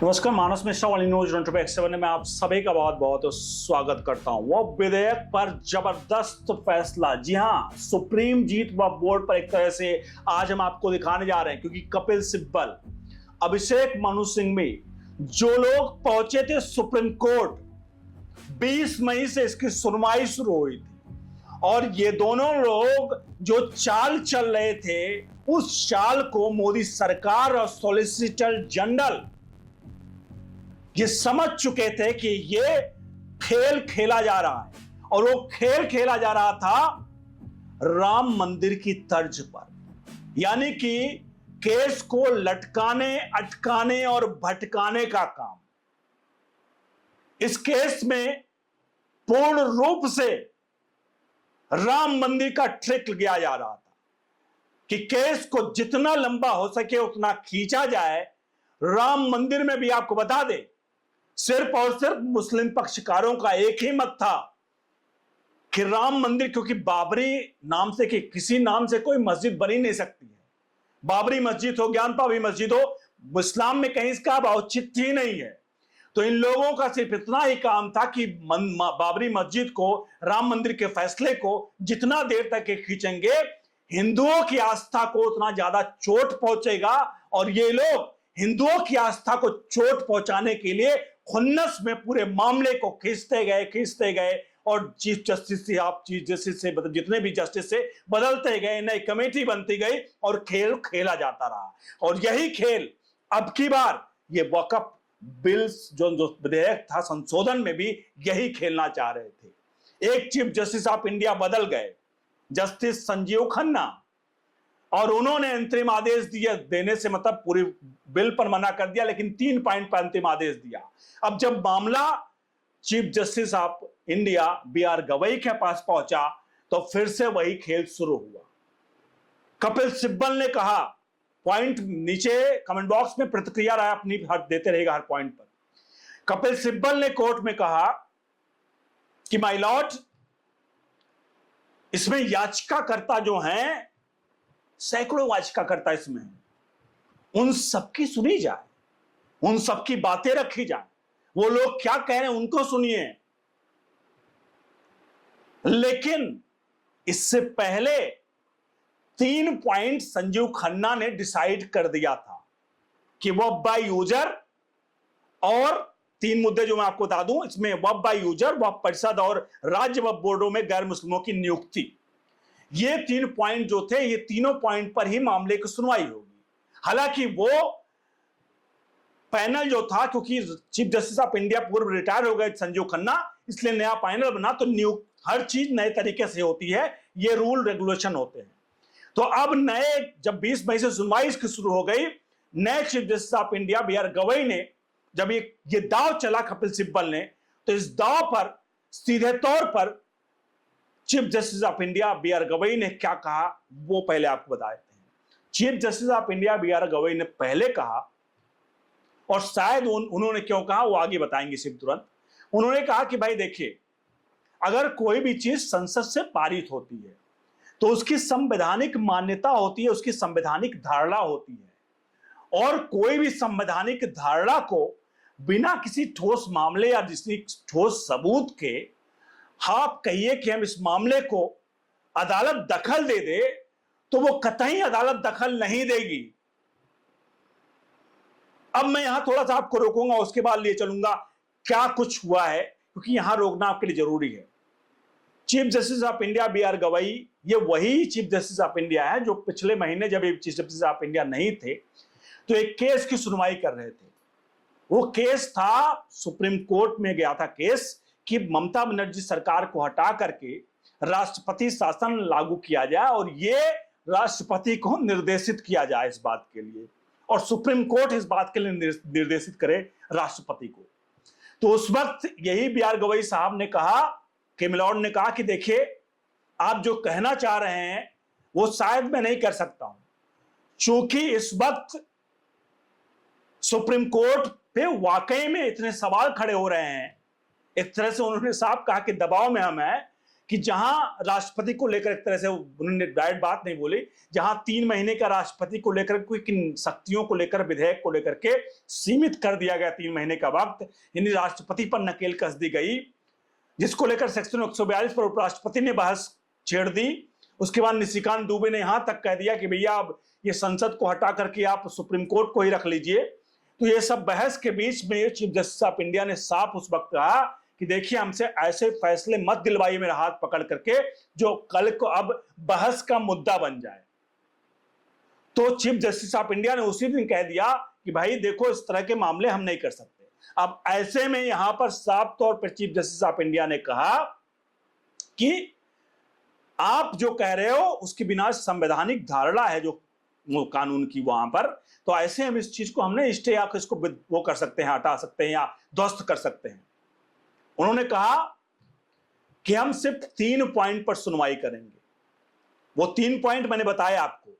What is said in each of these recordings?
नमस्कार, मानस मिश्रा वाली न्यूज 7 में आप सभी का बहुत बहुत स्वागत करता हूं। वो विधेयक पर जबरदस्त फैसला, जी हां, सुप्रीम जीत व बोर्ड पर एक तरह से आज हम आपको दिखाने जा रहे हैं, क्योंकि कपिल सिब्बल, अभिषेक मनु सिंघवी, जो लोग पहुंचे थे सुप्रीम कोर्ट, 20 मई से इसकी सुनवाई शुरू हुई थी और ये दोनों लोग जो चाल चल रहे थे, उस चाल को मोदी सरकार और सॉलिसिटर जनरल ये समझ चुके थे कि ये खेल खेला जा रहा है और वो खेल खेला जा रहा था राम मंदिर की तर्ज पर, यानी कि केस को लटकाने, अटकाने और भटकाने का काम। इस केस में पूर्ण रूप से राम मंदिर का ट्रिक लिया जा रहा था कि केस को जितना लंबा हो सके उतना खींचा जाए। राम मंदिर में भी आपको बता दे, सिर्फ और सिर्फ मुस्लिम पक्षकारों का एक ही मत था कि राम मंदिर, क्योंकि बाबरी नाम से, कि किसी नाम से कोई मस्जिद बनी नहीं सकती है। बाबरी मस्जिद हो, ज्ञान पावी मस्जिद हो, इस्लाम में कहीं इसका औचित्य ही नहीं है। तो इन लोगों का सिर्फ इतना ही काम था कि बाबरी मस्जिद को, राम मंदिर के फैसले को जितना देर तक ये खींचेंगे, हिंदुओं की आस्था को उतना ज्यादा चोट पहुंचेगा। और ये लोग हिंदुओं की आस्था को चोट पहुंचाने के लिए खुन्नस में पूरे मामले को खींचते गए और चीफ जस्टिस से, आप चीफ जस्टिस से जितने भी जस्टिस से बदलते गए, नई कमेटी बनती गई और खेल खेला जाता रहा। और यही खेल अब की बार ये वक्फ बिल जो विधेयक था, संशोधन में भी यही खेलना चाह रहे थे। एक चीफ जस्टिस ऑफ इंडिया बदल गए, जस्टिस संजीव खन्ना, और उन्होंने अंतरिम आदेश दिया, देने से मतलब पूरी बिल पर मना कर दिया, लेकिन 3 पॉइंट पर अंतिम आदेश दिया। अब जब मामला chief justice of India B R. Gavai के पास पहुंचा तो फिर से वही खेल शुरू हुआ। कपिल सिब्बल ने कहा, पॉइंट नीचे कमेंट बॉक्स में प्रतिक्रिया राय अपनी देते रहेगा हर पॉइंट पर। कपिल सिब्बल ने कोर्ट में कहा कि माय लॉर्ड, इसमें याचिकाकर्ता जो हैं, सैकड़ों याचिकाकर्ता इसमें, उन सबकी सुनी जाए, उन सबकी बातें रखी जाए, वो लोग क्या कह रहे हैं उनको सुनिए। लेकिन इससे पहले 3 पॉइंट संजीव खन्ना ने डिसाइड कर दिया था कि वक्फ बाय यूजर, और 3 मुद्दे जो मैं आपको बता दूं, इसमें वक्फ बाय यूजर, वक्फ परिषद और राज्य वक्फ बोर्डों में गैर मुस्लिमों की नियुक्ति, ये 3 पॉइंट जो थे, ये तीनों पॉइंट पर ही मामले की सुनवाई होगी। हालांकि वो पैनल जो था, क्योंकि चीफ जस्टिस ऑफ इंडिया पूर्व रिटायर हो गए संजीव खन्ना, इसलिए नया पैनल बना, तो हर चीज नए तरीके से होती है, ये रूल रेगुलेशन होते हैं। तो अब नए, जब 20 मई से सुनवाई इसकी शुरू हो गई, नए chief justice of India B R. Gavai ने, जब ये दाव चला कपिल सिब्बल ने, तो इस दाव पर सीधे तौर पर chief justice of India B R. Gavai ने क्या कहा, वो पहले आपको बता देते हैं। Chief justice of India B R. Gavai ने पहले कहा, और शायद उन्होंने क्यों कहा वो आगे बताएंगे सिर्फ तुरंत। उन्होंने कहा कि भाई देखिए, अगर कोई भी चीज संसद से पारित होती है तो उसकी संवैधानिक मान्यता होती है, उसकी संवैधानिक धारणा होती है, और कोई भी संवैधानिक धारणा को बिना किसी ठोस मामले या किसी ठोस सबूत के आप कहिए कि हम इस मामले को अदालत दखल दे दे, तो वो कतई अदालत दखल नहीं देगी। अब मैं यहां थोड़ा सा आपको रोकूंगा, उसके बाद लिए चलूंगा क्या कुछ हुआ है, क्योंकि यहां रोकना आपके लिए जरूरी है। Chief justice of India B R. Gavai, ये वही चीफ जस्टिस ऑफ इंडिया है जो पिछले महीने, जब ये चीफ जस्टिस ऑफ इंडिया नहीं थे, तो एक केस की सुनवाई कर रहे थे। वो केस था, सुप्रीम कोर्ट में गया था केस, कि ममता बनर्जी सरकार को हटा करके राष्ट्रपति शासन लागू किया जाए और ये राष्ट्रपति को निर्देशित किया जाए इस बात के लिए, और सुप्रीम कोर्ट इस बात के लिए निर्देशित करे राष्ट्रपति को। तो उस वक्त यही बी.आर. गवई साहब ने कहा, कि मिलॉर्ड ने कहा कि देखिए, आप जो कहना चाह रहे हैं वो शायद मैं नहीं कर सकता हूं, क्योंकि इस वक्त सुप्रीम कोर्ट पे वाकई में इतने सवाल खड़े हो रहे हैं। एक तरह से उन्होंने साफ कहा कि दबाव में हम हैं कि जहां राष्ट्रपति को लेकर एक तरह से उन्होंने डायरेक्ट बात नहीं बोली, जहां 3 महीने का राष्ट्रपति को लेकर कोई किन शक्तियों को लेकर विधेयक को लेकर के सीमित कर दिया गया 3 महीने का वक्त, यानी राष्ट्रपति पर नकेल कस दी गई, जिसको लेकर सेक्शन 142 पर उपराष्ट्रपति ने बहस छेड़ दी। उसके बाद निशिकांत दुबे ने यहां तक कह दिया कि भैया अब ये संसद को हटा करके आप सुप्रीम कोर्ट को ही रख लीजिए। तो ये सब बहस के बीच में चीफ जस्टिस ऑफ इंडिया ने साफ उस वक्त कहा कि देखिए हमसे ऐसे फैसले मत दिलवाइए मेरा हाथ पकड़ करके जो कल को अब बहस का मुद्दा बन जाए। तो चीफ जस्टिस ऑफ इंडिया ने उसी दिन कह दिया कि भाई देखो इस तरह के मामले हम नहीं कर सकते। अब ऐसे में यहां पर साफ तौर पर चीफ जस्टिस ऑफ इंडिया ने कहा कि आप जो कह रहे हो उसकी बिना संवैधानिक धारणा है जो कानून की वहां पर, तो ऐसे हम इस चीज को हमने स्टे या इसको वो कर सकते हैं, हटा सकते हैं या ध्वस्त कर सकते हैं। उन्होंने कहा कि हम सिर्फ 3 पॉइंट पर सुनवाई करेंगे। वो 3 पॉइंट मैंने बताया आपको,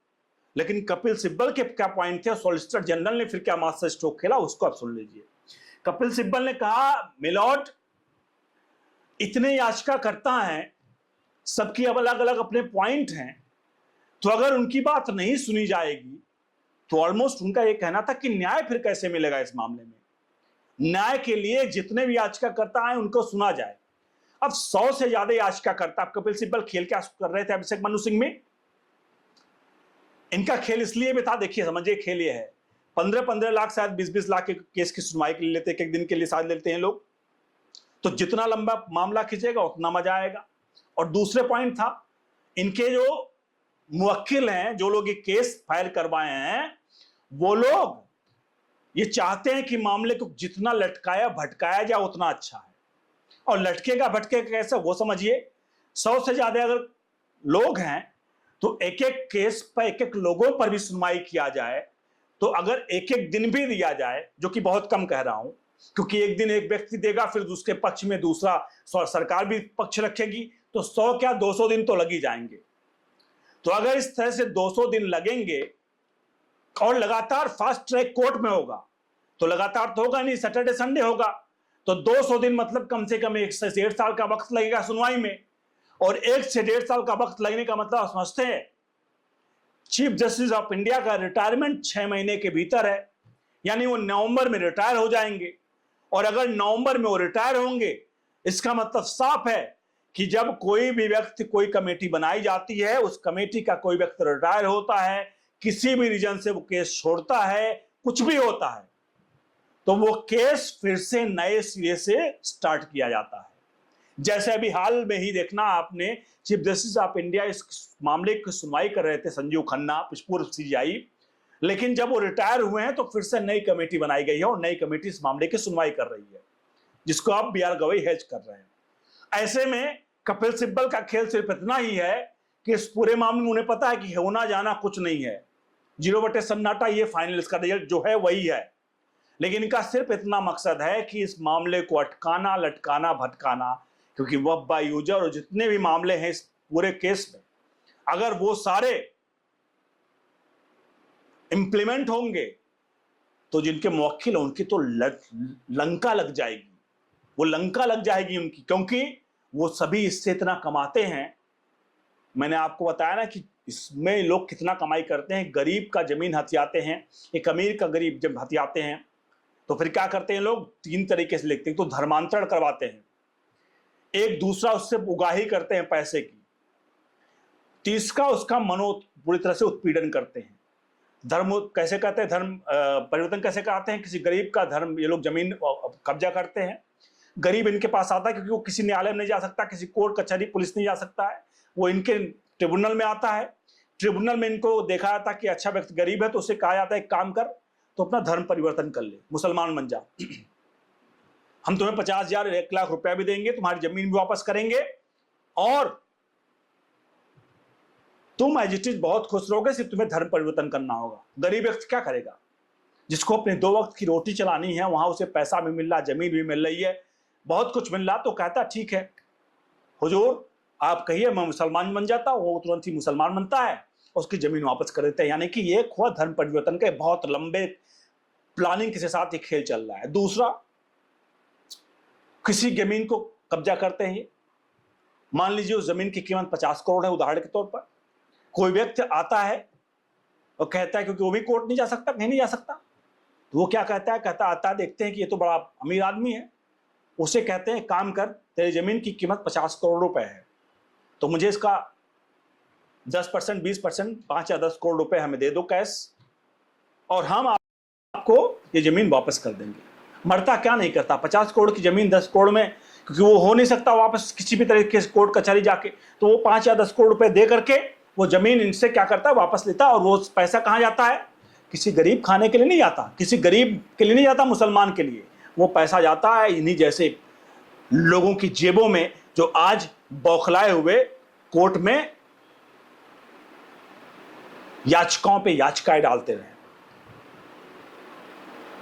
लेकिन कपिल सिब्बल के क्या पॉइंट थे, सॉलिसिटर जनरल ने फिर क्या मास्टर स्ट्रोक खेला उसको आप सुन लीजिए। कपिल सिब्बल ने कहा मिलॉर्ड इतने याचिकाकर्ता हैं, सबकी अलग अलग अपने पॉइंट हैं, तो अगर उनकी बात नहीं सुनी जाएगी तो ऑलमोस्ट उनका यह कहना था कि न्याय फिर कैसे मिलेगा इस मामले में। न्याय के लिए जितने भी याचिकाकर्ता हैं उनको सुना जाए। अब 100 से ज्यादा याचिकाकर्ता, कपिल सिब्बल खेल क्या कर रहे थे अभिषेक मनु सिंह में, इनका खेल इसलिए भी था, देखिए समझिए खेल ये है 15-15 लाख शायद 20-20 लाख के केस की सुनवाई के लिए लेते, एक दिन के लिए शायद लेते हैं लोग, तो जितना लंबा मामला खींचेगा उतना मजा आएगा। और दूसरे पॉइंट था इनके जो मुवक्किल हैं, जो लोग ये केस फाइल करवाए हैं, वो लोग ये चाहते हैं कि मामले को जितना लटकाया भटकाया जाए उतना अच्छा है। और लटकेगा भटकेगा कैसे वो समझिए, 100 से ज्यादा अगर लोग हैं तो एक एक केस पर एक एक लोगों पर भी सुनवाई किया जाए, तो अगर एक एक दिन भी दिया जाए, जो कि बहुत कम कह रहा हूं, क्योंकि एक दिन एक व्यक्ति देगा फिर उसके पक्ष में दूसरा सरकार भी पक्ष रखेगी, तो 100 क्या 200 दिन तो लग ही जाएंगे। तो अगर इस तरह से 200 दिन लगेंगे और लगातार फास्ट ट्रैक कोर्ट में होगा, तो लगातार तो होगा नहीं, सैटरडे संडे होगा, तो 200 दिन मतलब कम से कम 1 से 1.5 साल का वक्त लगेगा सुनवाई में। और 1 से 1.5 साल का वक्त लगने का मतलब समझते हैं, चीफ जस्टिस ऑफ इंडिया का रिटायरमेंट 6 महीने के भीतर है, यानी वो नवंबर में रिटायर हो जाएंगे। और अगर नवंबर में वो रिटायर होंगे, इसका मतलब साफ है कि जब कोई भी व्यक्ति, कोई कमेटी बनाई जाती है, उस कमेटी का कोई व्यक्ति रिटायर होता है, किसी भी रीजन से वो केस छोड़ता है, कुछ भी होता है, तो वो केस फिर से नए सिरे से स्टार्ट किया जाता है। जैसे अभी हाल में ही देखना आपने, चीफ जस्टिस ऑफ इंडिया इस मामले की सुनवाई कर रहे थे, संजीव खन्ना पूर्व सीजीआई, लेकिन जब वो रिटायर हुए हैं तो फिर से नई कमेटी बनाई गई है और नई कमेटी इस मामले की सुनवाई कर रही है, जिसको आप बी आर गवई हेड कर रहे हैं। ऐसे में कपिल सिब्बल का खेल सिर्फ इतना ही है कि इस पूरे मामले में उन्हें पता है कि होना जाना कुछ नहीं है, 0 सन्नाटा, ये फाइनल इसका रिजल्ट जो है वही है। लेकिन इनका सिर्फ इतना मकसद है कि इस मामले को अटकाना, लटकाना, भटकाना, क्योंकि वब्बा यूजर और जितने भी मामले हैं इस पूरे केस में, अगर वो सारे इंप्लीमेंट होंगे तो जिनके मुवक्किल हैं उनकी तो लंका लग जाएगी, वो लंका लग जाएगी उनकी, क्योंकि वो सभी इससे इतना कमाते हैं। मैंने आपको बताया ना कि इसमें लोग कितना कमाई करते हैं। गरीब का जमीन हथियाते हैं, एक अमीर का गरीब जब हथियाते हैं तो फिर क्या करते हैं लोग, 3 तरीके से लिखते हैं। तो धर्मांतरण करवाते हैं, एक दूसरा उससे उगाही करते हैं पैसे की, तीसरा उसका मनो पूरी तरह से उत्पीड़न करते हैं। धर्म कैसे कहते हैं, धर्म परिवर्तन कैसे कराते हैं, किसी गरीब का धर्म ये लोग जमीन कब्जा करते हैं। गरीब इनके पास आता है क्योंकि वो किसी न्यायालय में नहीं जा सकता, किसी कोर्ट कचहरी पुलिस नहीं जा सकता है, वो इनके ट्रिब्यूनल में आता है। ट्रिब्यूनल में इनको देखा जाता है कि अच्छा व्यक्ति गरीब है तो उसे कहा जाता है एक काम कर, तो अपना धर्म परिवर्तन कर ले, मुसलमान बन जा, हम तुम्हें 50,000 1 लाख रुपया भी देंगे, तुम्हारी जमीन भी वापस करेंगे और तुम एज इट इज बहुत खुश रहोगे, सिर्फ तुम्हें धर्म परिवर्तन करना होगा। गरीब व्यक्ति क्या करेगा, जिसको अपने 2 वक्त की रोटी चलानी है, वहां उसे पैसा भी मिल रहा, जमीन भी मिल रही है, बहुत कुछ मिल रहा, तो कहता ठीक है हुजूर आप कहिए मैं मुसलमान बन जाता हूं, वो तुरंत ही मुसलमान बनता है, उसकी जमीन वापस कर देते हैं। यानी कि ये हुआ धर्म परिवर्तन के बहुत लंबे प्लानिंग के साथ ये खेल चल रहा है। दूसरा, किसी जमीन को कब्जा करते हैं, मान लीजिए उस जमीन की कीमत 50 करोड़ है उदाहरण के तौर पर। कोई व्यक्ति आता है और कहता है, क्योंकि वो भी कोर्ट नहीं जा सकता, कहीं नहीं जा सकता, तो वो क्या कहता है, आता है, देखते हैं कि ये तो बड़ा अमीर आदमी है, उसे कहते हैं काम कर, तेरी जमीन की कीमत 50 करोड़ रुपए है, तो मुझे इसका 10%, 20%, 5 या 10 करोड़ रुपए हमें दे दो कैश, और हम आपको ये जमीन वापस कर देंगे। मरता क्या नहीं करता, 50 करोड़ की जमीन 10 करोड़ में, क्योंकि वो हो नहीं सकता वापस किसी भी तरीके से कोर्ट कचहरी जाके, तो वो 5 या 10 करोड़ रुपए दे करके वो जमीन इनसे क्या करता है, वापस लेता है। और वो पैसा कहाँ जाता है, किसी गरीब खाने के लिए नहीं जाता, किसी गरीब के लिए नहीं जाता, मुसलमान के लिए वो पैसा जाता है इन्हीं जैसे लोगों की जेबों में, जो आज बौखलाए हुए कोर्ट में याचिकाओं पे याचिकाएं डालते रहे।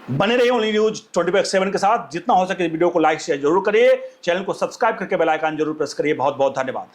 बने रहिए ओनली न्यूज 24/7 के साथ। जितना हो सके वीडियो को लाइक शेयर जरूर करिए, चैनल को सब्सक्राइब करके बेल आइकन जरूर प्रेस करिए। बहुत बहुत धन्यवाद।